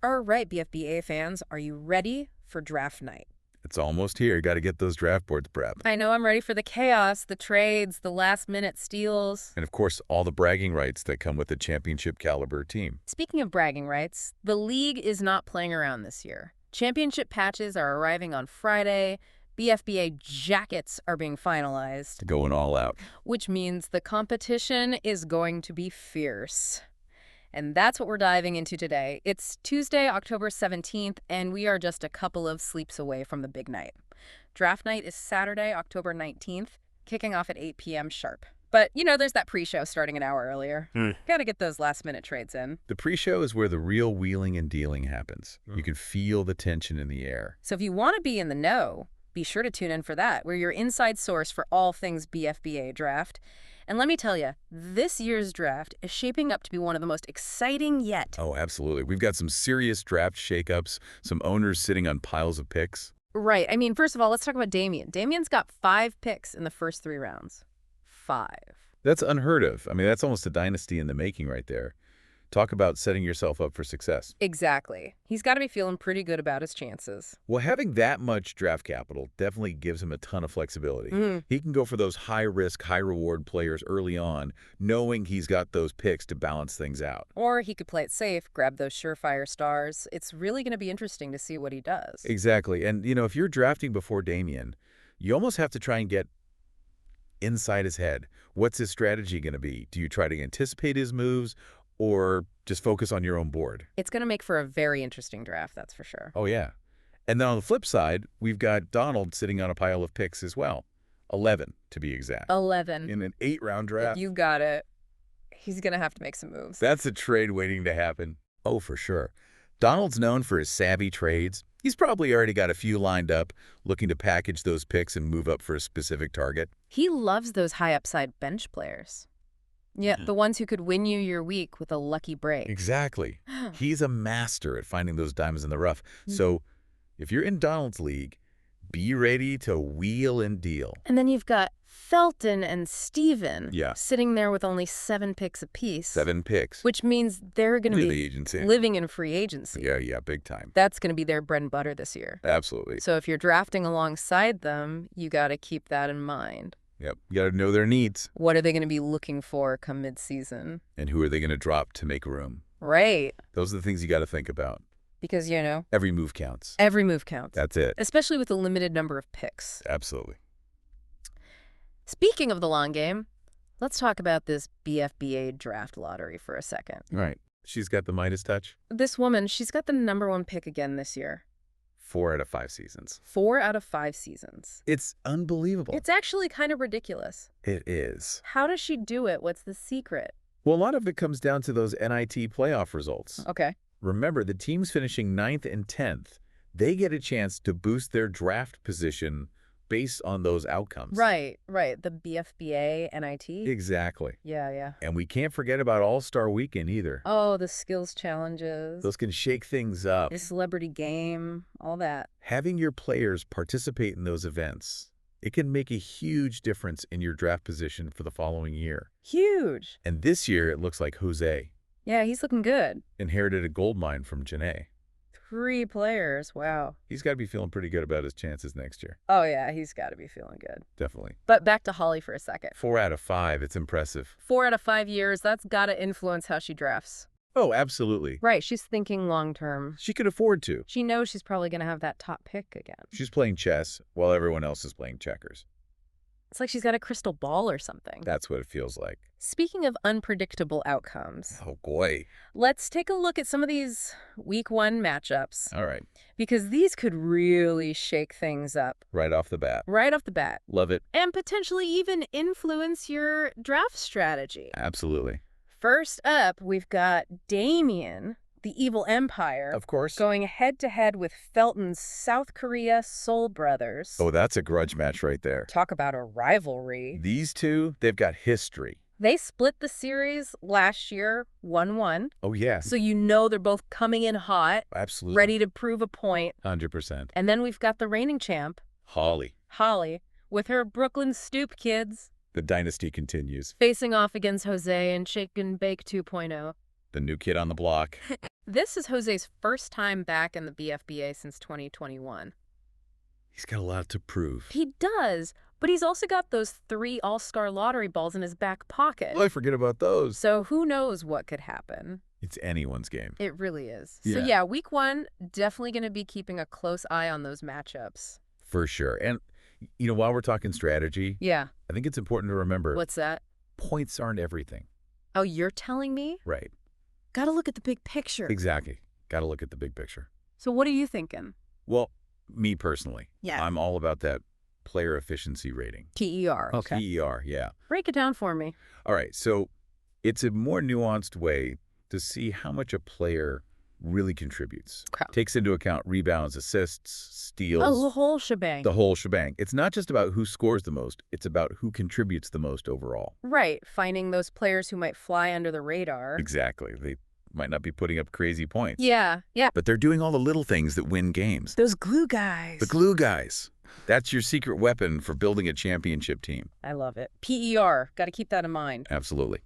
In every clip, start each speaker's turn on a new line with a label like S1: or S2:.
S1: All right, BFBA fans, are you ready for draft night?
S2: It's almost here. Got to get those draft boards prepped.
S1: I know I'm ready for the chaos, the trades, the last-minute steals.
S2: And of course, all the bragging rights that come with a championship caliber team.
S1: Speaking of bragging rights, the league is not playing around this year. Championship patches are arriving on Friday. BFBA jackets are being finalized,
S2: Going all out.
S1: which means the competition is going to be fierce. And that's what we're diving into today. It's Tuesday, October 17th, and we are just a couple of sleeps away from the big night. Draft night is Saturday, October 19th, kicking off at 8 p.m. sharp. But, there's that pre-show starting an hour earlier. Gotta get those last-minute trades in.
S2: The pre-show is where the real wheeling and dealing happens. You can feel the tension in the air.
S1: So if you want to be in the know, be sure to tune in for that. We're your inside source for all things BFBA draft. And let me tell you, this year's draft is shaping up to be one of the most exciting yet.
S2: Oh, absolutely. We've got some serious draft shakeups, some owners sitting on piles of picks.
S1: Right. I mean, first of all, let's talk about Damien. Damien's got 5 picks in the first 3 rounds. 5.
S2: That's unheard of. I mean, that's almost a dynasty in the making right there. Talk about setting yourself up for success.
S1: Exactly. He's got to be feeling pretty good about his chances.
S2: Well, having that much draft capital definitely gives him a ton of flexibility. He can go for those high-risk, high-reward players early on, knowing he's got those picks to balance things out.
S1: Or he could play it safe, grab those surefire stars. It's really going to be interesting to see what he does.
S2: Exactly. And, if you're drafting before Damien, you almost have to try and get inside his head. What's his strategy going to be? Do you try to anticipate his moves or just focus on your own board?
S1: It's going to make for a very interesting draft, that's for sure.
S2: Oh, yeah. And then on the flip side, we've got Donald sitting on a pile of picks as well. 11, to be exact.
S1: 11.
S2: In an 8-round draft.
S1: You got it. He's going to have to make some moves.
S2: That's a trade waiting to happen. Oh, for sure. Donald's known for his savvy trades. He's probably already got a few lined up, looking to package those picks and move up for a specific target.
S1: He loves those high-upside bench players. Yeah, the ones who could win you your week with a lucky break.
S2: Exactly. He's a master at finding those diamonds in the rough. So if you're in Donald's league, be ready to wheel and deal.
S1: And then you've got Felton and Steven
S2: Yeah.
S1: sitting there with only 7 picks apiece.
S2: 7 picks.
S1: Which means they're going to
S2: The
S1: be
S2: agency.
S1: living in free agency.
S2: Yeah, big time.
S1: That's going to be their bread and butter this year.
S2: Absolutely.
S1: So if you're drafting alongside them, you got to keep that in mind.
S2: Yep. You got to know their needs.
S1: What are they going to be looking for come mid-season?
S2: And who are they going to drop to make room?
S1: Right.
S2: Those are the things you got to think about.
S1: Because,
S2: Every move counts.
S1: every move counts.
S2: That's it.
S1: Especially with a limited number of picks.
S2: Absolutely.
S1: Speaking of the long game, let's talk about this BFBA draft lottery for a second.
S2: Right. She's got the Midas touch.
S1: This woman, she's got the #1 pick again this year.
S2: 4 out of 5 seasons.
S1: 4 out of 5 seasons.
S2: It's unbelievable.
S1: It's actually kind of ridiculous.
S2: It is.
S1: How does she do it? What's the secret?
S2: Well, a lot of it comes down to those NIT playoff results.
S1: Okay.
S2: Remember, the teams finishing 9th and 10th, they get a chance to boost their draft position based on those outcomes.
S1: Right. The BFBA NIT.
S2: Exactly.
S1: Yeah.
S2: And we can't forget about All-Star Weekend either.
S1: Oh, the skills challenges.
S2: Those can shake things up.
S1: The celebrity game, all that.
S2: Having your players participate in those events, it can make a huge difference in your draft position for the following year.
S1: Huge.
S2: And this year, it looks like Jose
S1: Yeah, he's looking good.
S2: inherited a gold mine from Janae.
S1: 3 players. Wow.
S2: He's got to be feeling pretty good about his chances next year.
S1: Oh, yeah, he's got to be feeling good.
S2: Definitely.
S1: But back to Holly for a second.
S2: 4 out of 5. It's impressive.
S1: 4 out of 5 years, that's got to influence how she drafts.
S2: Oh, absolutely.
S1: Right, she's thinking long term.
S2: She could afford to.
S1: She knows she's probably going to have that top pick again.
S2: She's playing chess while everyone else is playing checkers.
S1: It's like she's got a crystal ball or something.
S2: That's what it feels like.
S1: Speaking of unpredictable outcomes,
S2: Oh, boy.
S1: let's take a look at some of these week 1 matchups,
S2: All right.
S1: because these could really shake things up
S2: Right off the bat.
S1: right off the bat
S2: Love it.
S1: and potentially even influence your draft strategy.
S2: Absolutely.
S1: First up, we've got Damien, the evil empire,
S2: Of course.
S1: going head-to-head with Felton's South Korea Soul Brothers.
S2: Oh, that's a grudge match right there.
S1: Talk about a rivalry.
S2: These two, they've got history.
S1: They split the series last year, 1-1.
S2: Oh, yeah.
S1: So they're both coming in hot,
S2: Absolutely.
S1: ready to prove a point.
S2: 100%.
S1: And then we've got the reigning champ,
S2: Holly.
S1: Holly, with her Brooklyn Stoop kids,
S2: The dynasty continues.
S1: facing off against Jose and Shake and Bake 2.0.
S2: The new kid on the block.
S1: This is Jose's first time back in the BFBA since 2021.
S2: He's got a lot to prove.
S1: He does, but he's also got those 3 All-Star lottery balls in his back pocket.
S2: Well, I forget about those.
S1: So who knows what could happen.
S2: It's anyone's game.
S1: It really is.
S2: Yeah.
S1: So yeah, week 1, definitely going to be keeping a close eye on those matchups.
S2: For sure. And, while we're talking strategy,
S1: Yeah.
S2: I think it's important to remember
S1: What's that?
S2: points aren't everything.
S1: Oh, you're telling me?
S2: Right.
S1: Gotta look at the big picture.
S2: Exactly. Got to look at the big picture.
S1: So what are you thinking?
S2: Well, me personally,
S1: Yeah.
S2: I'm all about that player efficiency rating.
S1: TER. Okay.
S2: TER, yeah.
S1: Break it down for me.
S2: All right, so it's a more nuanced way to see how much a player really contributes.
S1: Okay.
S2: Takes into account rebounds, assists, steals,
S1: Oh, the whole shebang.
S2: the whole shebang. It's not just about who scores the most, it's about who contributes the most overall.
S1: Right. Finding those players who might fly under the radar.
S2: Exactly. They might not be putting up crazy points.
S1: Yeah. Yeah.
S2: But they're doing all the little things that win games.
S1: Those glue guys.
S2: The glue guys. That's your secret weapon for building a championship team.
S1: I love it. PER. Got to keep that in mind.
S2: Absolutely.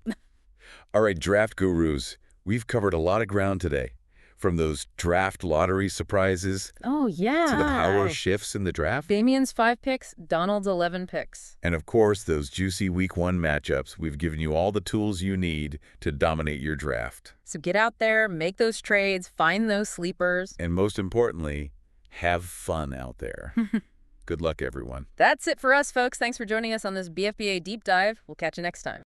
S2: All right, draft gurus. We've covered a lot of ground today. From those draft lottery surprises
S1: Oh, yeah.
S2: to the power shifts in the draft.
S1: Damian's 5 picks, Donald's 11 picks.
S2: And of course, those juicy week 1 matchups. We've given you all the tools you need to dominate your draft.
S1: So get out there, make those trades, find those sleepers.
S2: And most importantly, have fun out there. Good luck, everyone.
S1: That's it for us, folks. Thanks for joining us on this BFBA Deep Dive. We'll catch you next time.